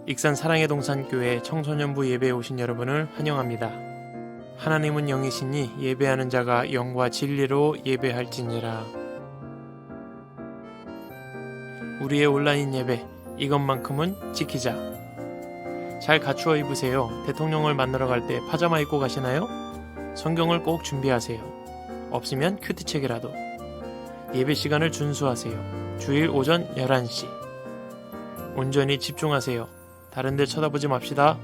익산 사랑의 동산교회 청소년부 예배에 오신 여러분을 환영합니다. 하나님은 영이시니 예배하는 자가 영과 진리로 예배할지니라. 우리의 온라인 예배, 이것만큼은 지키자. 잘 갖추어 입으세요. 대통령을 만나러 갈 때 파자마 입고 가시나요? 성경을 꼭 준비하세요. 없으면 큐티책이라도. 예배 시간을 준수하세요. 주일 오전 11시. 온전히 집중하세요. 다른 데 쳐다보지 맙시다.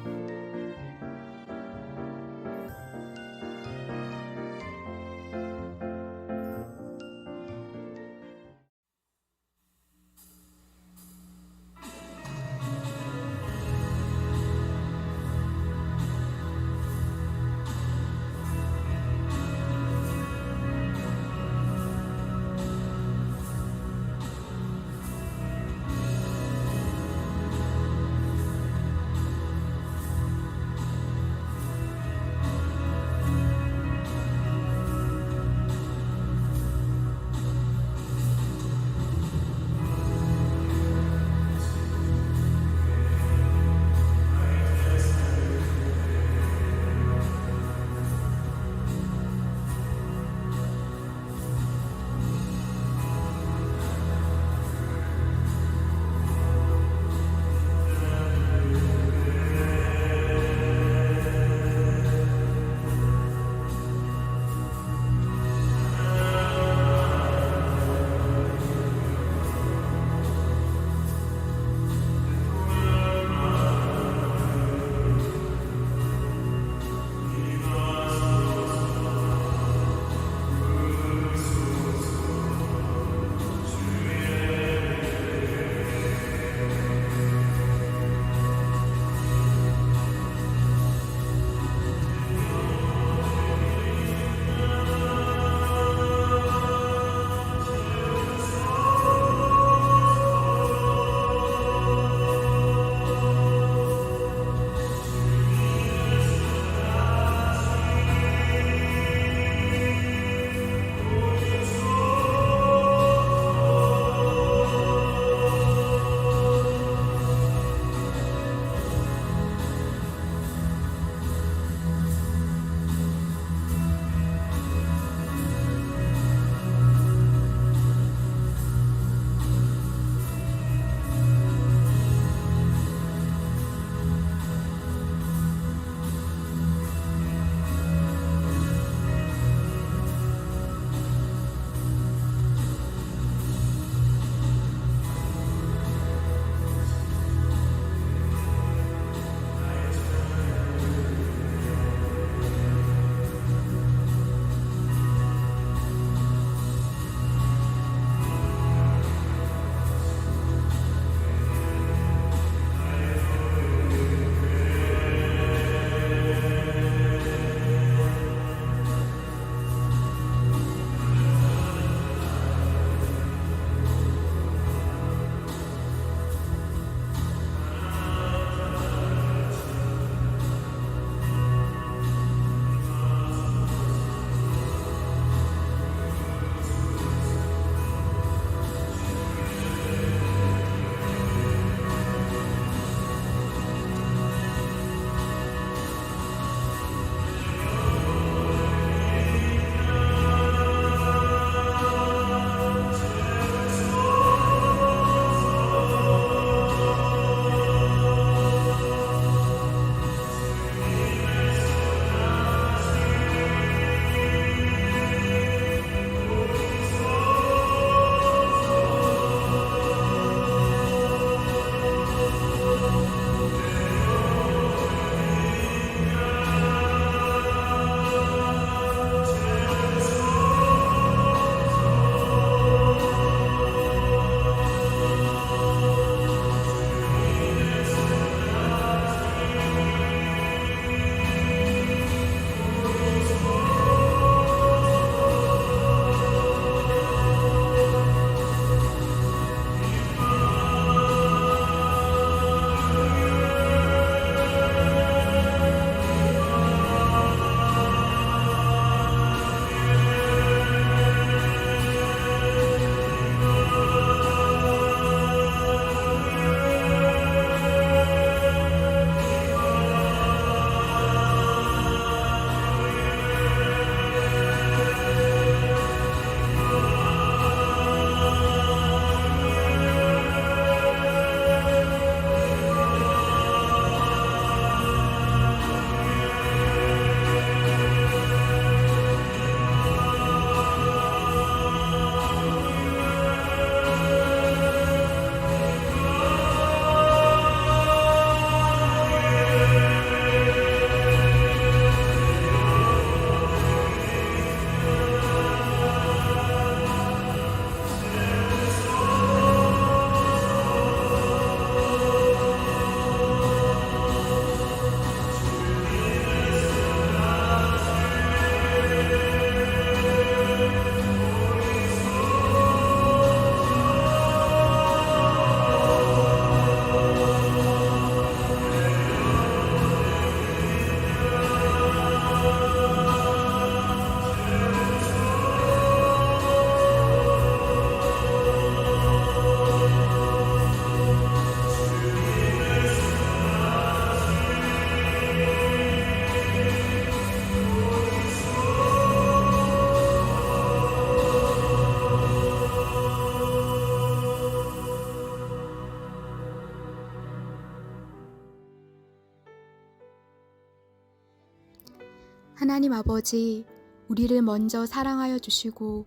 하나님 아버지, 우리를 먼저 사랑하여 주시고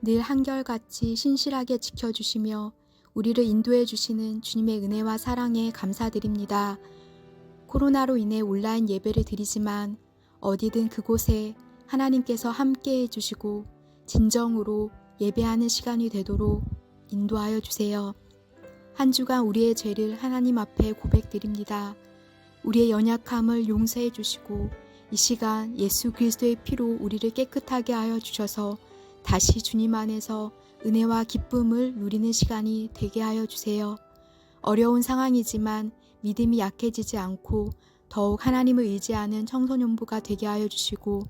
늘 한결같이 신실하게 지켜주시며 우리를 인도해 주시는 주님의 은혜와 사랑에 감사드립니다. 코로나로 인해 온라인 예배를 드리지만 어디든 그곳에 하나님께서 함께해 주시고 진정으로 예배하는 시간이 되도록 인도하여 주세요. 한 주간 우리의 죄를 하나님 앞에 고백드립니다. 우리의 연약함을 용서해 주시고 이 시간 예수 그리스도의 피로 우리를 깨끗하게 하여 주셔서 다시 주님 안에서 은혜와 기쁨을 누리는 시간이 되게 하여 주세요. 어려운 상황이지만 믿음이 약해지지 않고 더욱 하나님을 의지하는 청소년부가 되게 하여 주시고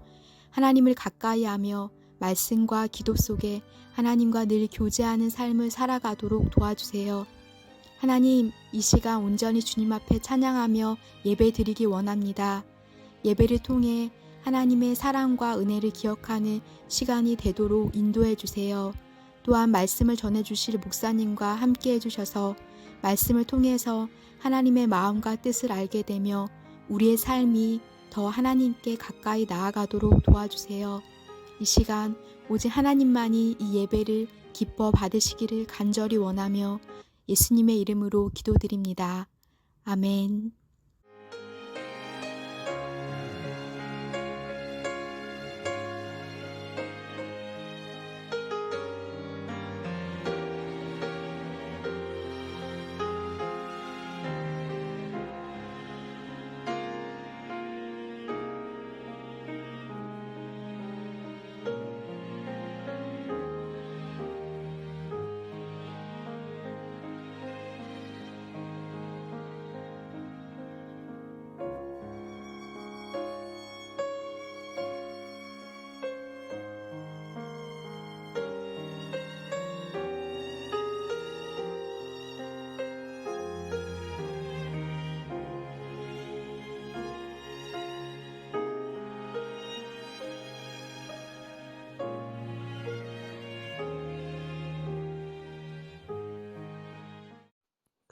하나님을 가까이 하며 말씀과 기도 속에 하나님과 늘 교제하는 삶을 살아가도록 도와주세요. 하나님, 이 시간 온전히 주님 앞에 찬양하며 예배 드리기 원합니다. 예배를 통해 하나님의 사랑과 은혜를 기억하는 시간이 되도록 인도해 주세요. 또한 말씀을 전해주실 목사님과 함께 해주셔서 말씀을 통해서 하나님의 마음과 뜻을 알게 되며 우리의 삶이 더 하나님께 가까이 나아가도록 도와주세요. 이 시간 오직 하나님만이 이 예배를 기뻐 받으시기를 간절히 원하며 예수님의 이름으로 기도드립니다. 아멘.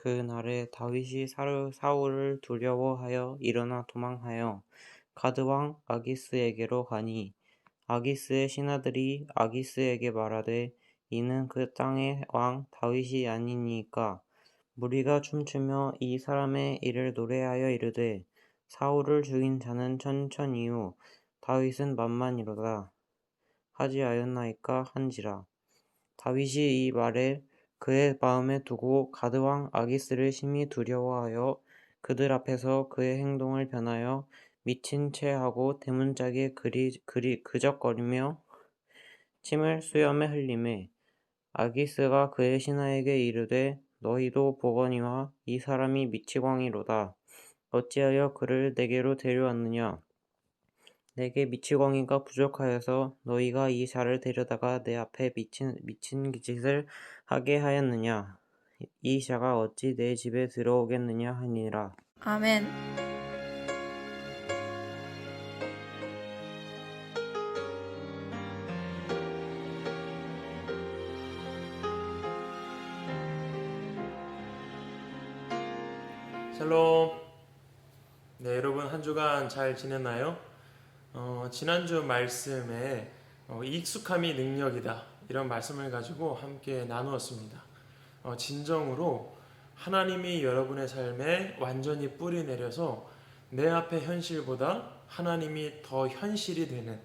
그날에 다윗이 사울을 두려워하여 일어나 도망하여 가드왕 아기스에게로 가니 아기스의 신하들이 아기스에게 말하되 이는 그 땅의 왕 다윗이 아니니까 무리가 춤추며 이 사람의 일을 노래하여 이르되 사울을 죽인 자는 천천이요 다윗은 만만이로다 하지 아였나이까 한지라. 다윗이 이 말을 그의 마음에 두고 가드왕 아기스를 심히 두려워하여 그들 앞에서 그의 행동을 변하여 미친 채 하고 대문짝에 그적거리며 침을 수염에 흘리매 아기스가 그의 신하에게 이르되 너희도 보거니와 이 사람이 미치광이로다. 어찌하여 그를 내게로 데려왔느냐? 내게 미치광이가 부족하여서 너희가 이 자를 데려다가 내 앞에 미친 짓을 하게 하였느냐? 이 자가 어찌 내 집에 들어오겠느냐 하니라. 아멘. 샬롬. 네, 여러분 한 주간 잘 지냈나요? 지난주 말씀에 익숙함이 능력이다 이런 말씀을 가지고 함께 나누었습니다. 진정으로 하나님이 여러분의 삶에 완전히 뿌리 내려서 내 앞의 현실보다 하나님이 더 현실이 되는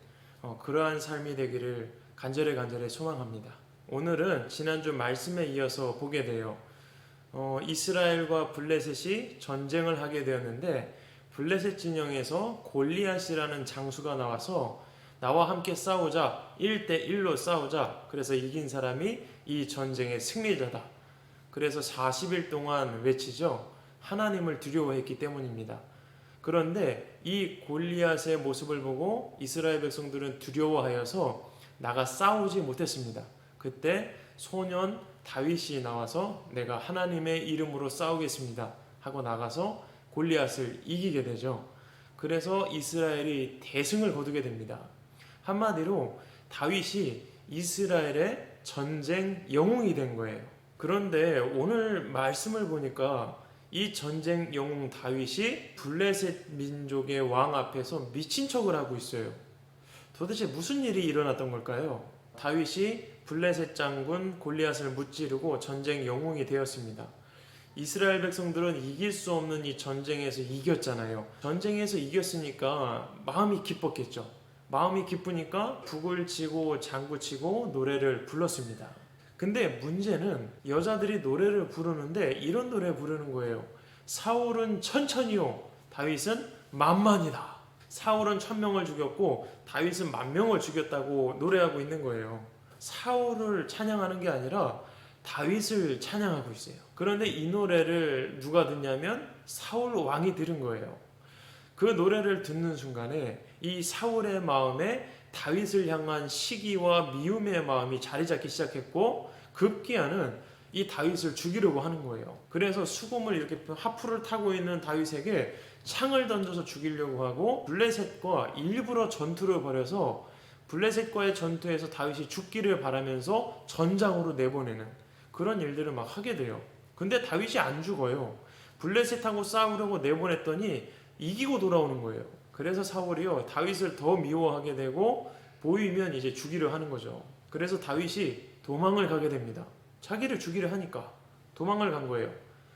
그러한 삶이 되기를 간절히 소망합니다. 오늘은 지난주 말씀에 이어서 보게 돼요. 이스라엘과 블레셋이 전쟁을 하게 되었는데 블레셋 진영에서 골리앗이라는 장수가 나와서 나와 함께 싸우자, 1대1로 싸우자. 그래서 이긴 사람이 이 전쟁의 승리자다. 그래서 40일 동안 외치죠. 하나님을 두려워했기 때문입니다. 그런데 이 골리앗의 모습을 보고 이스라엘 백성들은 두려워하여서 나가 싸우지 못했습니다. 그때 소년 다윗이 나와서 내가 하나님의 이름으로 싸우겠습니다 하고 나가서 골리앗을 이기게 되죠. 그래서 이스라엘이 대승을 거두게 됩니다. 한마디로 다윗이 이스라엘의 전쟁 영웅이 된 거예요. 그런데 오늘 말씀을 보니까 이 전쟁 영웅 다윗이 블레셋 민족의 왕 앞에서 미친 척을 하고 있어요. 도대체 무슨 일이 일어났던 걸까요? 다윗이 블레셋 장군 골리앗을 무찌르고 전쟁 영웅이 되었습니다. 이스라엘 백성들은 이길 수 없는 이 전쟁에서 이겼잖아요. 전쟁에서 이겼으니까 마음이 기뻤겠죠. 마음이 기쁘니까 북을 치고 장구 치고 노래를 불렀습니다. 근데 문제는 여자들이 노래를 부르는데 이런 노래 부르는 거예요. 사울은 천천히요, 다윗은 만만이다. 사울은 1000명을 죽였고 다윗은 10,000명을 죽였다고 노래하고 있는 거예요. 사울을 찬양하는 게 아니라 다윗을 찬양하고 있어요. 그런데 이 노래를 누가 듣냐면 사울 왕이 들은 거예요. 그 노래를 듣는 순간에 이 사울의 마음에 다윗을 향한 시기와 미움의 마음이 자리 잡기 시작했고, 급기야는 이 다윗을 죽이려고 하는 거예요. 그래서 수금을 이렇게 하프를 타고 있는 다윗에게 창을 던져서 죽이려고 하고, 블레셋과 일부러 전투를 벌여서 블레셋과의 전투에서 다윗이 죽기를 바라면서 전장으로 내보내는 그런 일들을 막 하게 돼요. 근데 다윗이 안 죽어요. 블레셋하고 싸우려고 내보냈더니 이기고 돌아오는 거예요. 그래서 사울이요, 다윗을 더 미워하게 되고 보이면 이제 죽이려 하는 거죠. 그래서 다윗이 도망을 가게 됩니다. 자기를 죽이려 하니까 도망을 간 거예요.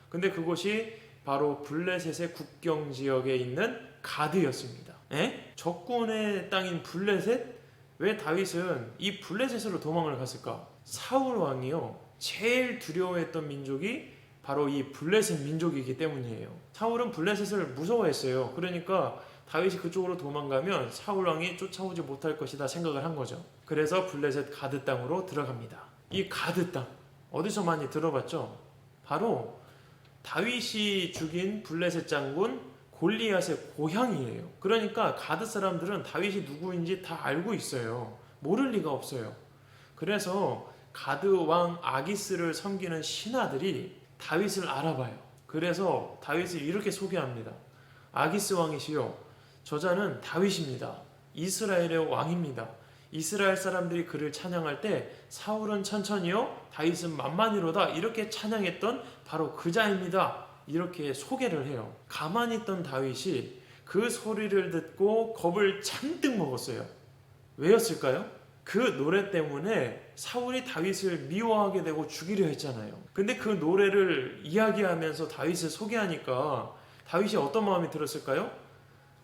근데 그곳이 바로 블레셋의 국경 지역에 있는 가드였습니다. 적군의 땅인 블레셋? 왜 다윗은 이 블레셋으로 도망을 갔을까? 사울 왕이요, 제일 두려워했던 민족이 바로 이 블레셋 민족이기 때문이에요. 사울은 블레셋을 무서워했어요. 그러니까 다윗이 그쪽으로 도망가면 사울 왕이 쫓아오지 못할 것이다 생각을 한 거죠. 그래서 블레셋 가드 땅으로 들어갑니다. 이 가드 땅 어디서 많이 들어봤죠? 바로 다윗이 죽인 블레셋 장군 골리앗의 고향이에요. 그러니까 가드 사람들은 다윗이 누구인지 다 알고 있어요. 모를 리가 없어요. 그래서 가드 왕 아기스를 섬기는 신하들이 다윗을 알아봐요. 그래서 다윗을 이렇게 소개합니다. 아기스 왕이시여, 저자는 다윗입니다. 이스라엘의 왕입니다. 이스라엘 사람들이 그를 찬양할 때 사울은 천천히요, 다윗은 만만히로다, 이렇게 찬양했던 바로 그자입니다. 이렇게 소개를 해요. 가만히 있던 다윗이 그 소리를 듣고 겁을 잔뜩 먹었어요. 왜였을까요? 그 노래 때문에 사울이 다윗을 미워하게 되고 죽이려 했잖아요. 근데 그 노래를 이야기하면서 다윗을 소개하니까 다윗이 어떤 마음이 들었을까요?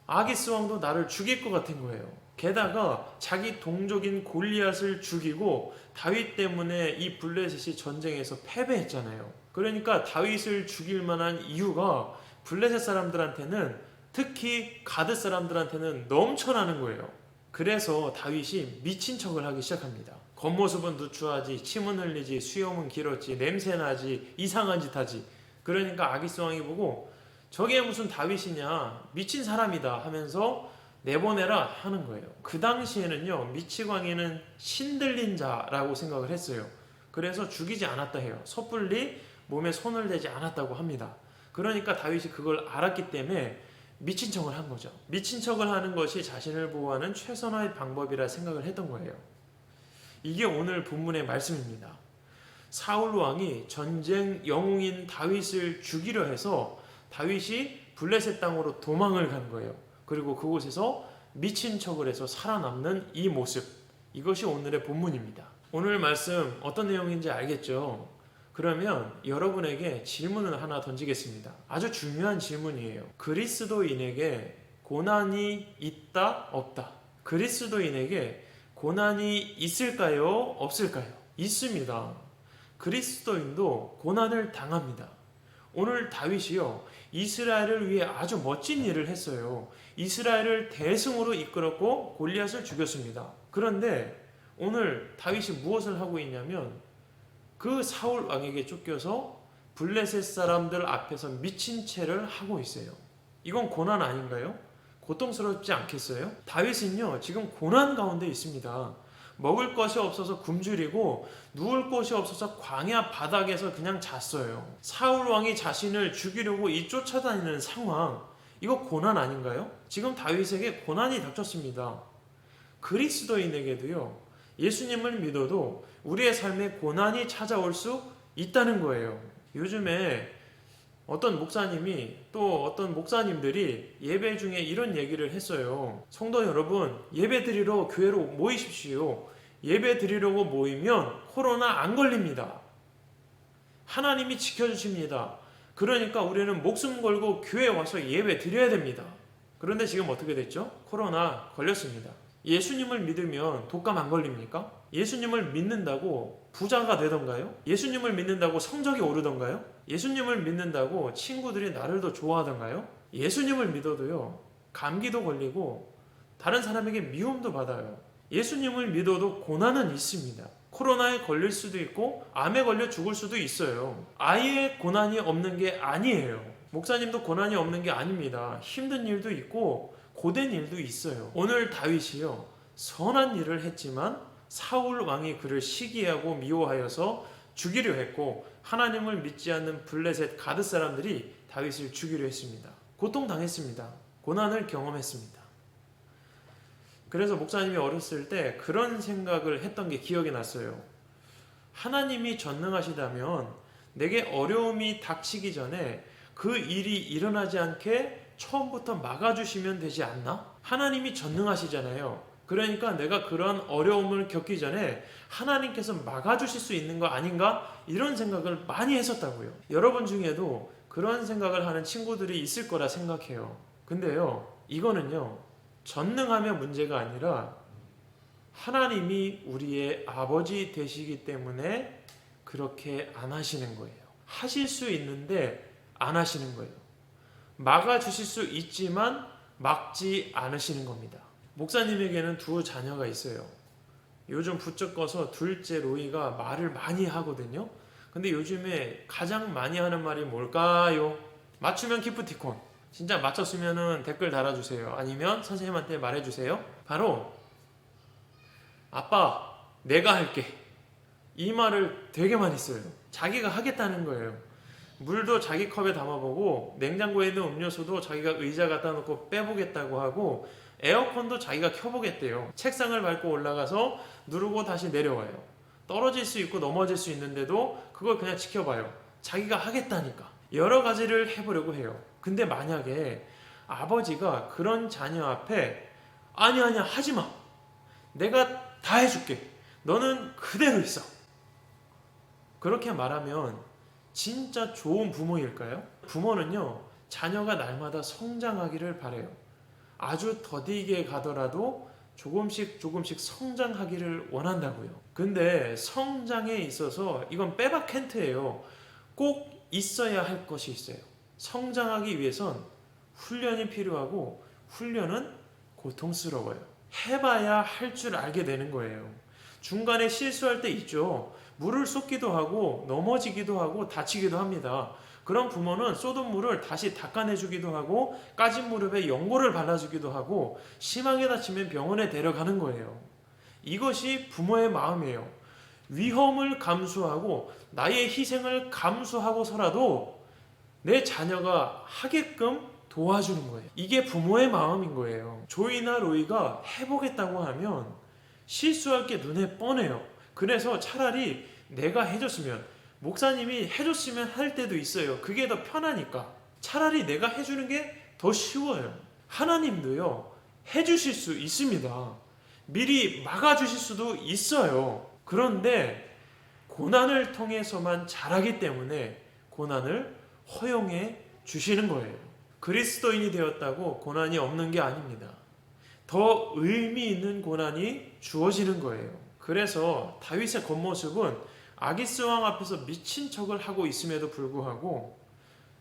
아기스 왕도 나를 죽일 것 같은 거예요. 게다가 자기 동족인 골리앗을 죽이고 다윗 때문에 이 블레셋이 전쟁에서 패배했잖아요. 그러니까 다윗을 죽일 만한 이유가 블레셋 사람들한테는, 특히 가드 사람들한테는 넘쳐나는 거예요. 그래서 다윗이 미친 척을 하기 시작합니다. 겉모습은 누추하지, 침은 흘리지, 수염은 길었지, 냄새나지, 이상한 짓 하지. 그러니까 아기스 왕이 보고 저게 무슨 다윗이냐, 미친 사람이다 하면서 내보내라 하는 거예요. 그 당시에는요, 미치광이는 신들린 자라고 생각을 했어요. 그래서 죽이지 않았다 해요. 섣불리 몸에 손을 대지 않았다고 합니다. 그러니까 다윗이 그걸 알았기 때문에 미친 척을 한 거죠. 미친 척을 하는 것이 자신을 보호하는 최선화의 방법이라 생각을 했던 거예요. 이게 오늘 본문의 말씀입니다. 사울 왕이 전쟁 영웅인 다윗을 죽이려 해서 다윗이 블레셋 땅으로 도망을 간 거예요. 그리고 그곳에서 미친 척을 해서 살아남는 이 모습, 이것이 오늘의 본문입니다. 오늘 말씀 어떤 내용인지 알겠죠? 그러면 여러분에게 질문을 하나 던지겠습니다. 아주 중요한 질문이에요. 그리스도인에게 고난이 있다, 없다? 그리스도인에게 고난이 있을까요, 없을까요? 있습니다. 그리스도인도 고난을 당합니다. 오늘 다윗이요, 이스라엘을 위해 아주 멋진 일을 했어요. 이스라엘을 대승으로 이끌었고 골리앗을 죽였습니다. 그런데 오늘 다윗이 무엇을 하고 있냐면 그 사울 왕에게 쫓겨서 블레셋 사람들 앞에서 미친 채를 하고 있어요. 이건 고난 아닌가요? 고통스럽지 않겠어요? 다윗은요, 지금 고난 가운데 있습니다. 먹을 것이 없어서 굶주리고 누울 곳이 없어서 광야 바닥에서 그냥 잤어요. 사울 왕이 자신을 죽이려고 이 쫓아다니는 상황, 이거 고난 아닌가요? 지금 다윗에게 고난이 닥쳤습니다. 그리스도인에게도요, 예수님을 믿어도 우리의 삶에 고난이 찾아올 수 있다는 거예요. 요즘에 어떤 목사님이 또 어떤 목사님들이 예배 중에 이런 얘기를 했어요. 성도 여러분, 예배 드리러 교회로 모이십시오. 예배 드리려고 모이면 코로나 안 걸립니다. 하나님이 지켜주십니다. 그러니까 우리는 목숨 걸고 교회에 와서 예배 드려야 됩니다. 그런데 지금 어떻게 됐죠? 코로나 걸렸습니다. 예수님을 믿으면 독감 안 걸립니까? 예수님을 믿는다고 부자가 되던가요? 예수님을 믿는다고 성적이 오르던가요? 예수님을 믿는다고 친구들이 나를 더 좋아하던가요? 예수님을 믿어도요, 감기도 걸리고 다른 사람에게 미움도 받아요. 예수님을 믿어도 고난은 있습니다. 코로나에 걸릴 수도 있고 암에 걸려 죽을 수도 있어요. 아예 고난이 없는 게 아니에요. 목사님도 고난이 없는 게 아닙니다. 힘든 일도 있고 고된 일도 있어요. 오늘 다윗이요, 선한 일을 했지만 사울 왕이 그를 시기하고 미워하여서 죽이려 했고 하나님을 믿지 않는 블레셋 가드 사람들이 다윗을 죽이려 했습니다. 고통당했습니다. 고난을 경험했습니다. 그래서 목사님이 어렸을 때 그런 생각을 했던 게 기억이 났어요. 하나님이 전능하시다면 내게 어려움이 닥치기 전에 그 일이 일어나지 않게 처음부터 막아주시면 되지 않나? 하나님이 전능하시잖아요. 그러니까 내가 그런 어려움을 겪기 전에 하나님께서 막아주실 수 있는 거 아닌가? 이런 생각을 많이 했었다고요. 여러분 중에도 그런 생각을 하는 친구들이 있을 거라 생각해요. 근데요, 이거는요, 전능하면 문제가 아니라 하나님이 우리의 아버지 되시기 때문에 그렇게 안 하시는 거예요. 하실 수 있는데 안 하시는 거예요. 막아주실 수 있지만 막지 않으시는 겁니다. 목사님에게는 두 자녀가 있어요. 요즘 부쩍 꺼서 둘째 로이가 말을 많이 하거든요. 근데 요즘에 가장 많이 하는 말이 뭘까요? 맞추면 기프티콘. 진짜 맞췄으면 댓글 달아주세요. 아니면 선생님한테 말해주세요. 바로 아빠, 내가 할게. 이 말을 되게 많이 써요. 자기가 하겠다는 거예요. 물도 자기 컵에 담아보고 냉장고에 있는 음료수도 자기가 의자 갖다 놓고 빼보겠다고 하고 에어컨도 자기가 켜보겠대요. 책상을 밟고 올라가서 누르고 다시 내려와요. 떨어질 수 있고 넘어질 수 있는데도 그걸 그냥 지켜봐요. 자기가 하겠다니까. 여러 가지를 해보려고 해요. 근데 만약에 아버지가 그런 자녀 앞에 아니야 하지마, 내가 다 해줄게, 너는 그대로 있어, 그렇게 말하면 진짜 좋은 부모일까요? 부모는요, 자녀가 날마다 성장하기를 바래요. 아주 더디게 가더라도 조금씩 성장하기를 원한다고요. 근데 성장에 있어서 이건 빼박 캔트예요. 꼭 있어야 할 것이 있어요. 성장하기 위해선 훈련이 필요하고 훈련은 고통스러워요. 해봐야 할 줄 알게 되는 거예요. 중간에 실수할 때 있죠. 물을 쏟기도 하고 넘어지기도 하고 다치기도 합니다. 그런 부모는 쏟은 물을 다시 닦아내주기도 하고 까진 무릎에 연고를 발라주기도 하고 심하게 다치면 병원에 데려가는 거예요. 이것이 부모의 마음이에요. 위험을 감수하고 나의 희생을 감수하고서라도 내 자녀가 하게끔 도와주는 거예요. 이게 부모의 마음인 거예요. 조이나 로이가 해보겠다고 하면 실수할 게 눈에 뻔해요. 그래서 차라리 내가 해줬으면, 목사님이 해줬으면 할 때도 있어요. 그게 더 편하니까. 차라리 내가 해주는 게 더 쉬워요. 하나님도요, 해주실 수 있습니다. 미리 막아주실 수도 있어요. 그런데 고난을 통해서만 자라기 때문에 고난을 허용해 주시는 거예요. 그리스도인이 되었다고 고난이 없는 게 아닙니다. 더 의미 있는 고난이 주어지는 거예요. 그래서 다윗의 겉모습은 아기스 왕 앞에서 미친 척을 하고 있음에도 불구하고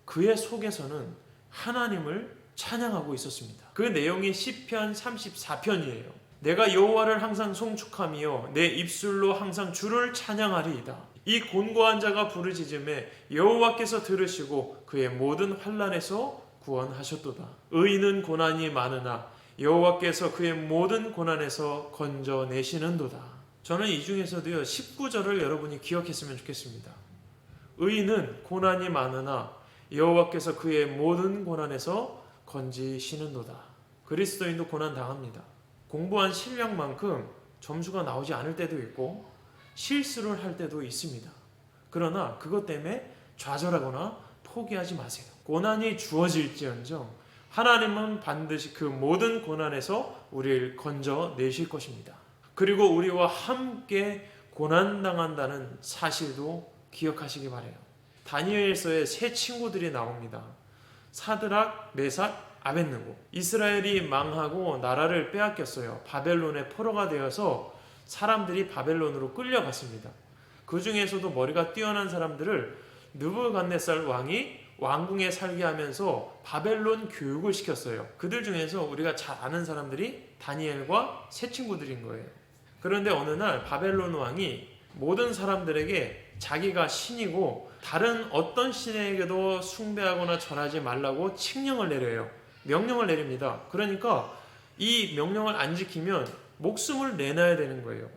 그의 속에서는 하나님을 찬양하고 있었습니다. 그 내용이 시편 34편이에요. 내가 여호와를 항상 송축하며 내 입술로 항상 주를 찬양하리이다. 이 곤고한 자가 부르짖음에 여호와께서 들으시고 그의 모든 환난에서 구원하셨도다. 의인은 고난이 많으나 여호와께서 그의 모든 고난에서 건져내시는도다. 저는 이 중에서도요, 19절을 여러분이 기억했으면 좋겠습니다. 의인은 고난이 많으나 여호와께서 그의 모든 고난에서 건지시는도다. 그리스도인도 고난 당합니다. 공부한 실력만큼 점수가 나오지 않을 때도 있고 실수를 할 때도 있습니다. 그러나 그것 때문에 좌절하거나 포기하지 마세요. 고난이 주어질지언정 하나님은 반드시 그 모든 고난에서 우리를 건져내실 것입니다. 그리고 우리와 함께 고난당한다는 사실도 기억하시기 바라요. 다니엘서에 세 친구들이 나옵니다. 사드락, 메삭, 아벳느고. 이스라엘이 망하고 나라를 빼앗겼어요. 바벨론의 포로가 되어서 사람들이 바벨론으로 끌려갔습니다. 그 중에서도 머리가 뛰어난 사람들을 느부갓네살 왕이 왕궁에 살게 하면서 바벨론 교육을 시켰어요. 그들 중에서 우리가 잘 아는 사람들이 다니엘과 세 친구들인 거예요. 그런데 어느 날 바벨론 왕이 모든 사람들에게 자기가 신이고 다른 어떤 신에게도 숭배하거나 절하지 말라고 칙령을 내려요. 명령을 내립니다. 그러니까 이 명령을 안 지키면 목숨을 내놔야 되는 거예요.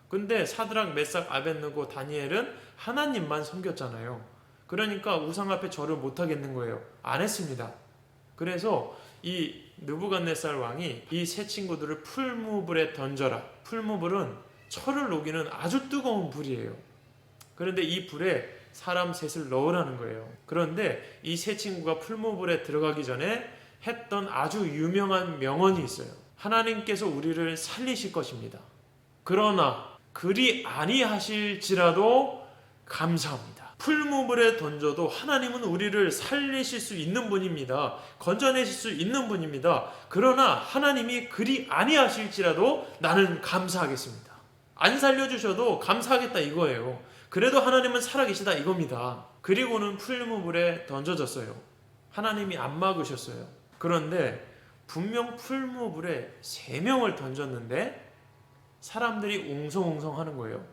근데 사드락, 메삭, 아벳느고, 다니엘은 하나님만 섬겼잖아요. 그러니까 우상 앞에 절을 못 하겠는 거예요. 안 했습니다. 그래서 이 느부갓네살 왕이 이 세 친구들을 풀무불에 던져라. 풀무불은 철을 녹이는 아주 뜨거운 불이에요. 그런데 이 불에 사람 셋을 넣으라는 거예요. 그런데 이 세 친구가 풀무불에 들어가기 전에 했던 아주 유명한 명언이 있어요. 하나님께서 우리를 살리실 것입니다. 그러나 그리 아니하실지라도 감사합니다. 풀무불에 던져도 하나님은 우리를 살리실 수 있는 분입니다. 건져내실 수 있는 분입니다. 그러나 하나님이 그리 아니하실지라도 나는 감사하겠습니다. 안 살려주셔도 감사하겠다 이거예요. 그래도 하나님은 살아계시다 이겁니다. 그리고는 풀무불에 던져졌어요. 하나님이 안 막으셨어요. 그런데 분명 풀무불에 3명을 던졌는데 사람들이 웅성웅성 하는 거예요.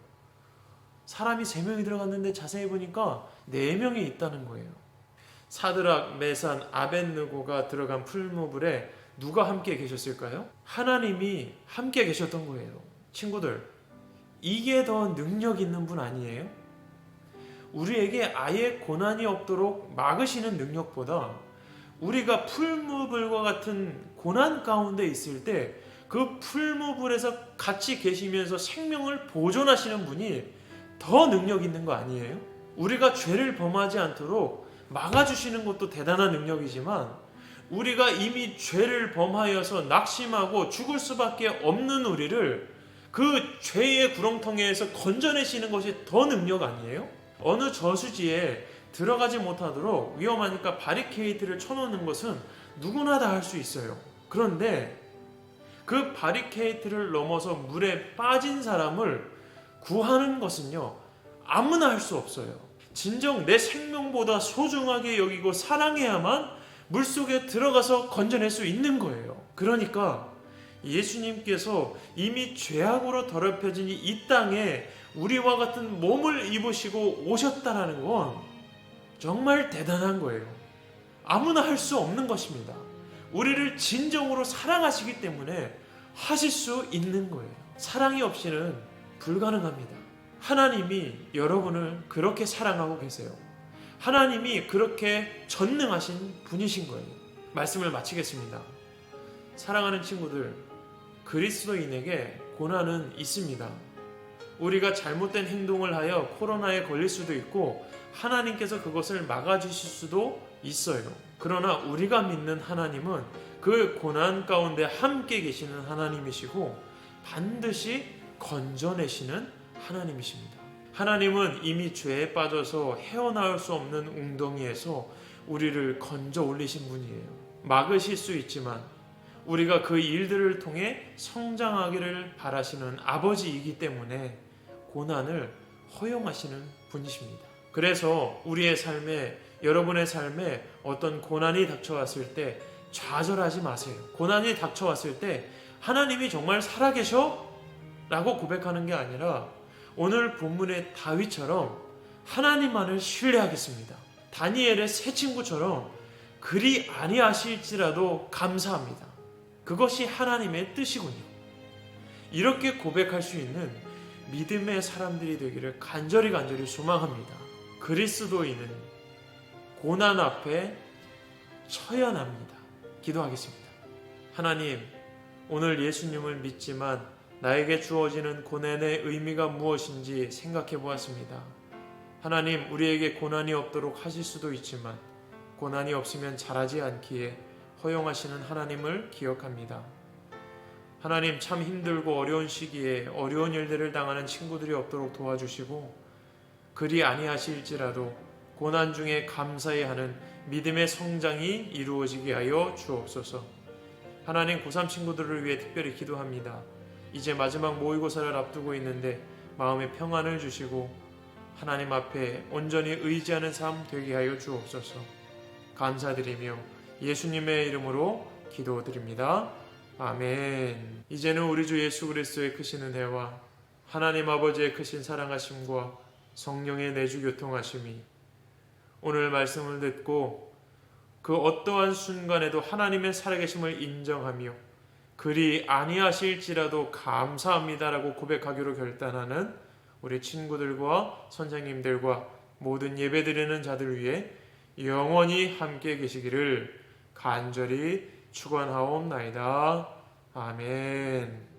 사람이 3명이 들어갔는데 자세히 보니까 4명이 있다는 거예요. 사드락, 메산, 아벳느고가 들어간 풀무불에 누가 함께 계셨을까요? 하나님이 함께 계셨던 거예요. 친구들, 이게 더 능력 있는 분 아니에요? 우리에게 아예 고난이 없도록 막으시는 능력보다 우리가 풀무불과 같은 고난 가운데 있을 때 그 풀무불에서 같이 계시면서 생명을 보존하시는 분이 더 능력 있는 거 아니에요? 우리가 죄를 범하지 않도록 막아주시는 것도 대단한 능력이지만 우리가 이미 죄를 범하여서 낙심하고 죽을 수밖에 없는 우리를 그 죄의 구렁텅이에서 건져내시는 것이 더 능력 아니에요? 어느 저수지에 들어가지 못하도록 위험하니까 바리케이트를 쳐놓는 것은 누구나 다 할 수 있어요. 그런데 그 바리케이트를 넘어서 물에 빠진 사람을 구하는 것은요, 아무나 할 수 없어요. 진정 내 생명보다 소중하게 여기고 사랑해야만 물속에 들어가서 건져낼 수 있는 거예요. 그러니까 예수님께서 이미 죄악으로 더럽혀진 이 땅에 우리와 같은 몸을 입으시고 오셨다는 건 정말 대단한 거예요. 아무나 할 수 없는 것입니다. 우리를 진정으로 사랑하시기 때문에 하실 수 있는 거예요. 사랑이 없이는 불가능합니다. 하나님이 여러분을 그렇게 사랑하고 계세요. 하나님이 그렇게 전능하신 분이신 거예요. 말씀을 마치겠습니다. 사랑하는 친구들, 그리스도인에게 고난은 있습니다. 우리가 잘못된 행동을 하여 코로나에 걸릴 수도 있고 하나님께서 그것을 막아주실 수도 있어요. 그러나 우리가 믿는 하나님은 그 고난 가운데 함께 계시는 하나님이시고 반드시 건져내시는 하나님이십니다. 하나님은 이미 죄에 빠져서 헤어나올 수 없는 웅덩이에서 우리를 건져 올리신 분이에요. 막으실 수 있지만 우리가 그 일들을 통해 성장하기를 바라시는 아버지이기 때문에 고난을 허용하시는 분이십니다. 그래서 우리의 삶에, 여러분의 삶에 어떤 고난이 닥쳐왔을 때 좌절하지 마세요. 고난이 닥쳐왔을 때 하나님이 정말 살아계셔? 라고 고백하는 게 아니라 오늘 본문의 다윗처럼 하나님만을 신뢰하겠습니다. 다니엘의 세 친구처럼 그리 아니하실지라도 감사합니다. 그것이 하나님의 뜻이군요. 이렇게 고백할 수 있는 믿음의 사람들이 되기를 간절히 소망합니다. 그리스도인은 고난 앞에 처연합니다. 기도하겠습니다. 하나님, 오늘 예수님을 믿지만 나에게 주어지는 고난의 의미가 무엇인지 생각해 보았습니다. 하나님, 우리에게 고난이 없도록 하실 수도 있지만 고난이 없으면 자라지 않기에 허용하시는 하나님을 기억합니다. 하나님, 참 힘들고 어려운 시기에 어려운 일들을 당하는 친구들이 없도록 도와주시고, 그리 아니하실지라도 고난 중에 감사히 하는 믿음의 성장이 이루어지게 하여 주옵소서. 하나님, 고3 친구들을 위해 특별히 기도합니다. 이제 마지막 모의고사를 앞두고 있는데 마음의 평안을 주시고 하나님 앞에 온전히 의지하는 삶 되게 하여 주옵소서. 감사드리며 예수님의 이름으로 기도드립니다. 아멘. 이제는 우리 주 예수 그리스도의 크신 은혜와 하나님 아버지의 크신 사랑하심과 성령의 내주 교통하심이 오늘 말씀을 듣고 그 어떠한 순간에도 하나님의 살아계심을 인정하며 그리 아니하실지라도 감사합니다라고 고백하기로 결단하는 우리 친구들과 선생님들과 모든 예배드리는 자들 위해 영원히 함께 계시기를 간절히 축원하옵나이다. 아멘.